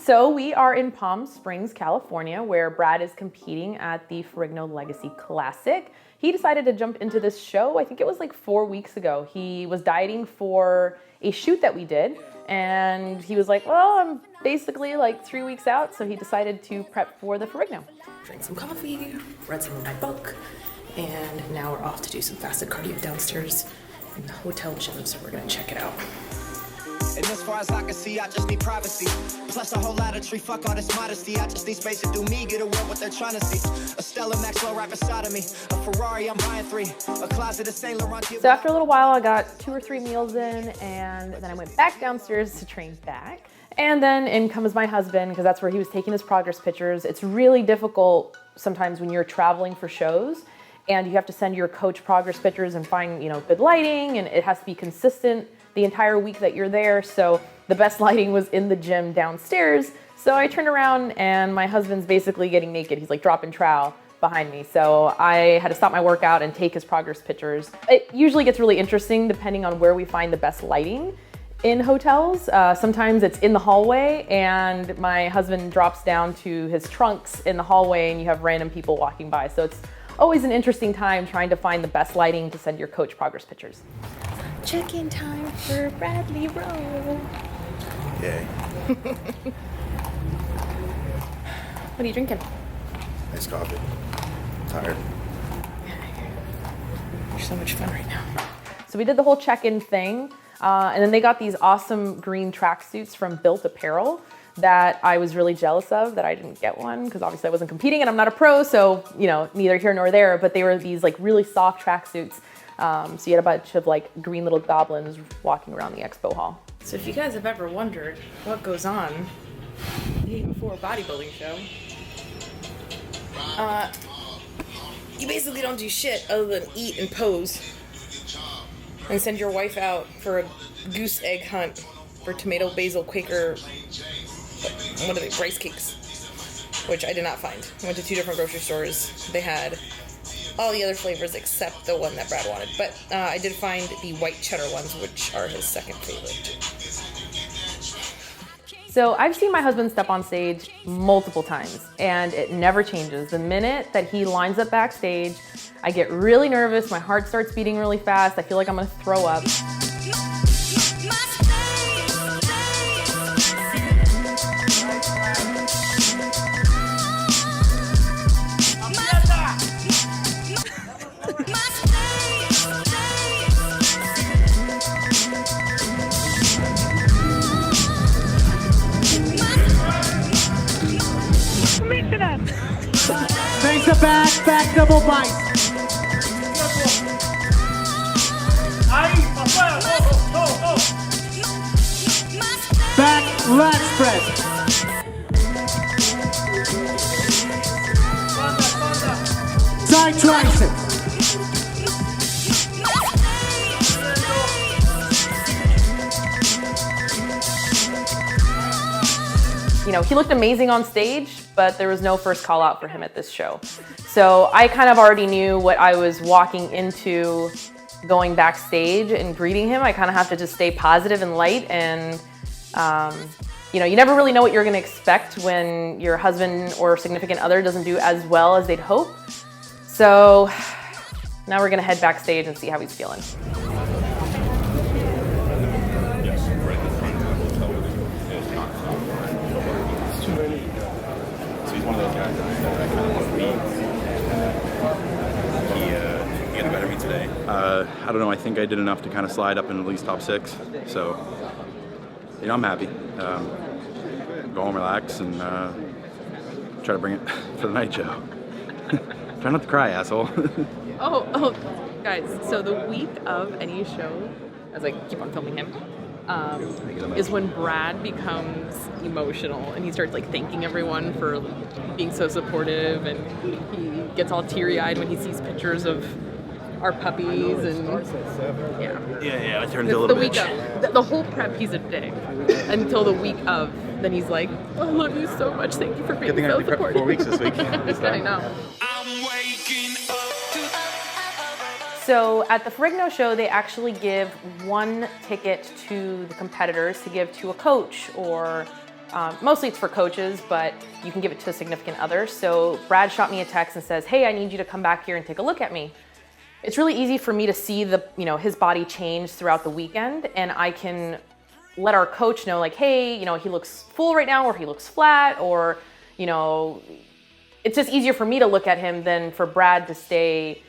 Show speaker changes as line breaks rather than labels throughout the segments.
So we are in Palm Springs, California, where Brad is competing at the Ferrigno Legacy Classic. He decided to jump into this show, I think it was like 4 weeks ago. He was dieting for a shoot that we did, and he was like, well, I'm basically like 3 weeks out, so he decided to prep for the Ferrigno.
Drank some coffee, read some of my book, and now we're off to do some fasted cardio downstairs in the hotel gym, so we're gonna check it out.
And as far as I can see, I just need privacy. Plus a whole lot of tree, fuck all this modesty. I just need space to do me, get away what they're trying to see. A Stella Maxwell right beside of me. A Ferrari, I'm buying 3. A closet of Saint Laurent.
So after a little while, I got 2 or 3 meals in, and then I went back downstairs to train back. And then in comes my husband, because that's where he was taking his progress pictures. It's really difficult sometimes when you're traveling for shows, and you have to send your coach progress pictures and find, good lighting, and it has to be consistent the entire week that you're there. So the best lighting was in the gym downstairs. So I turned around and my husband's basically getting naked. He's like dropping trowel behind me. So I had to stop my workout and take his progress pictures. It usually gets really interesting depending on where we find the best lighting in hotels. Sometimes it's in the hallway and my husband drops down to his trunks in the hallway and you have random people walking by. So it's always an interesting time trying to find the best lighting to send your coach progress pictures.
Check-in time for Bradley Rowe.
Yay.
What are you drinking?
Iced coffee. Tired.
You're so much fun right now.
So we did the whole check-in thing, and then they got these awesome green tracksuits from Built Apparel that I was really jealous of that I didn't get one because obviously I wasn't competing and I'm not a pro, so neither here nor there. But they were these like really soft tracksuits. So you had a bunch of like green little goblins walking around the expo hall.
So if you guys have ever wondered what goes on the day before a bodybuilding show, you basically don't do shit other than eat and pose and send your wife out for a goose egg hunt for tomato basil Quaker, what are they, rice cakes, which I did not find. I went to 2 different grocery stores. They had all the other flavors except the one that Brad wanted. But I did find the white cheddar ones, which are his second favorite.
So I've seen my husband step on stage multiple times and it never changes. The minute that he lines up backstage, I get really nervous, my heart starts beating really fast, I feel like I'm gonna throw up.
Face the back double bite. Back lat spread. Side tricep.
He looked amazing on stage, but there was no first call out for him at this show. So I kind of already knew what I was walking into going backstage and greeting him. I kind of have to just stay positive and light, and you never really know what you're gonna expect when your husband or significant other doesn't do as well as they'd hope. So now we're gonna head backstage and see how he's feeling.
So he's one of those guys that kind of wants to be. He had a better meet today. I don't know. I think I did enough to kind of slide up in at least top 6. So, I'm happy. Go home, relax, and try to bring it for the night show. Try not to cry, asshole.
Oh, guys, so the week of any show, as I keep on filming him, is when Brad becomes emotional and he starts like thanking everyone for being so supportive, and he gets all teary-eyed when he sees pictures of our puppies, and
Yeah, I turned into a little
the week
bitch.
of the whole prep he's a dick until the week of, then he's like, I love you so much, thank you for being
Good thing I
so
only prepped for
supportive.
4 weeks this week.
I know.
I'm waking up to.
So at the Ferrigno show, they actually give 1 ticket to the competitors to give to a coach or Mostly it's for coaches, but you can give it to a significant other. So Brad shot me a text and says, hey, I need you to come back here and take a look at me. It's really easy for me to see his body change throughout the weekend, and I can let our coach know, like, hey, he looks full right now, or he looks flat, or, it's just easier for me to look at him than for Brad to stay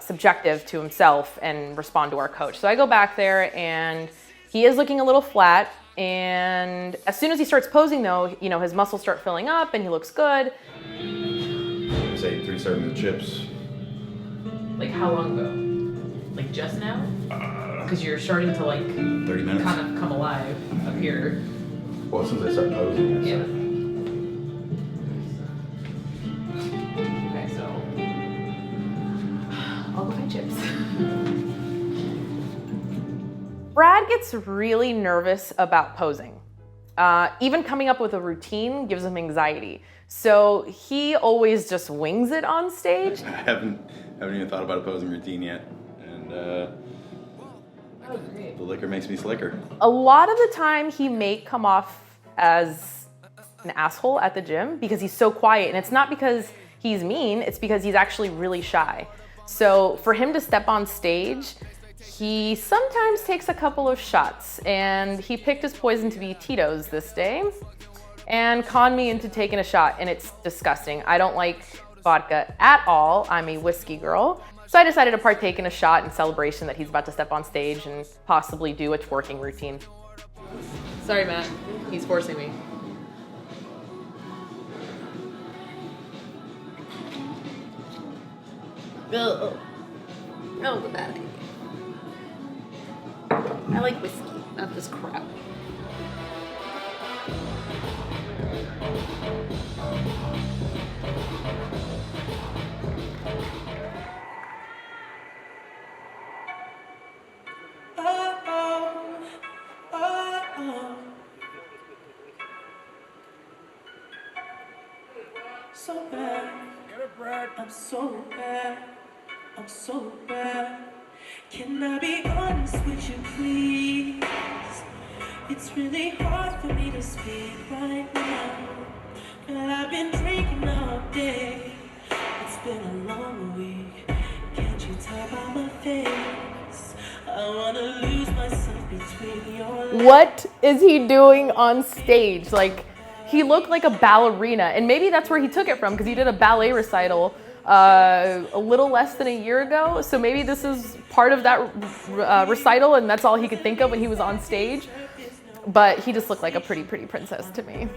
subjective to himself and respond to our coach. So I go back there, and he is looking a little flat. And as soon as he starts posing, though, his muscles start filling up, and he looks good.
Say 3 servings of chips.
Like how long ago? Like just now? Because you're starting to 30
minutes.
kind of come alive up here.
Well, since I started posing.
Yeah. Okay, so I'll go buy chips. Brad gets really nervous about posing. Even coming up with a routine gives him anxiety. So he always just wings it on stage.
I haven't even thought about a posing routine yet. And the liquor makes me slicker.
A lot of the time he may come off as an asshole at the gym because he's so quiet. And it's not because he's mean, it's because he's actually really shy. So for him to step on stage, he sometimes takes a couple of shots, and he picked his poison to be Tito's this day and conned me into taking a shot, and it's disgusting. I don't like vodka at all. I'm a whiskey girl. So I decided to partake in a shot in celebration that he's about to step on stage and possibly do a twerking routine. Sorry, Matt. He's forcing me. Ugh. Oh, the bad idea. I like whiskey, not this crap.
So bad. I'm so bad. I'm so bad. Can I be honest with you, please? It's really hard for me to speak right now. Girl, I've been drinking all day. It's been a long week. Can't you tell by my face? I wanna lose myself between your legs.
What is he doing on stage? He looked like a ballerina, and maybe that's where he took it from, because he did a ballet recital a little less than a year ago. So maybe this is part of that recital, and that's all he could think of when he was on stage. But he just looked like a pretty princess to me.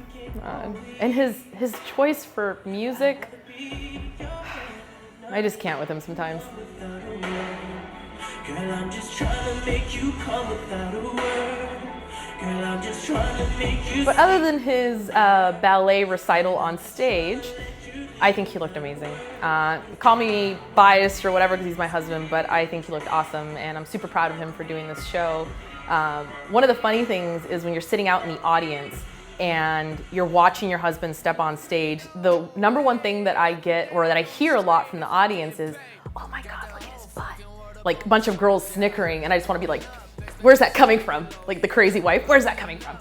And his choice for music, I just can't with him sometimes.
Girl, I'm just trying to make you come without a word. Girl, I'm just trying to make you.
But other than his ballet recital on stage, I think he looked amazing. Call me biased or whatever because he's my husband, but I think he looked awesome, and I'm super proud of him for doing this show. One of the funny things is when you're sitting out in the audience and you're watching your husband step on stage, the number one thing that I get, or that I hear a lot from the audience is, oh my God, look at his butt. Like a bunch of girls snickering, and I just want to be like, where's that coming from? Like the crazy wife, where's that coming from?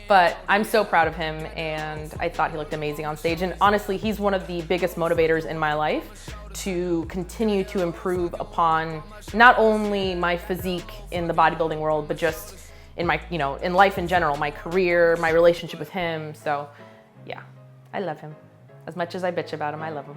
But I'm so proud of him, and I thought he looked amazing on stage. And honestly, he's one of the biggest motivators in my life to continue to improve upon not only my physique in the bodybuilding world, but just in my, in life in general, my career, my relationship with him. So yeah, I love him. As much as I bitch about him, I love him.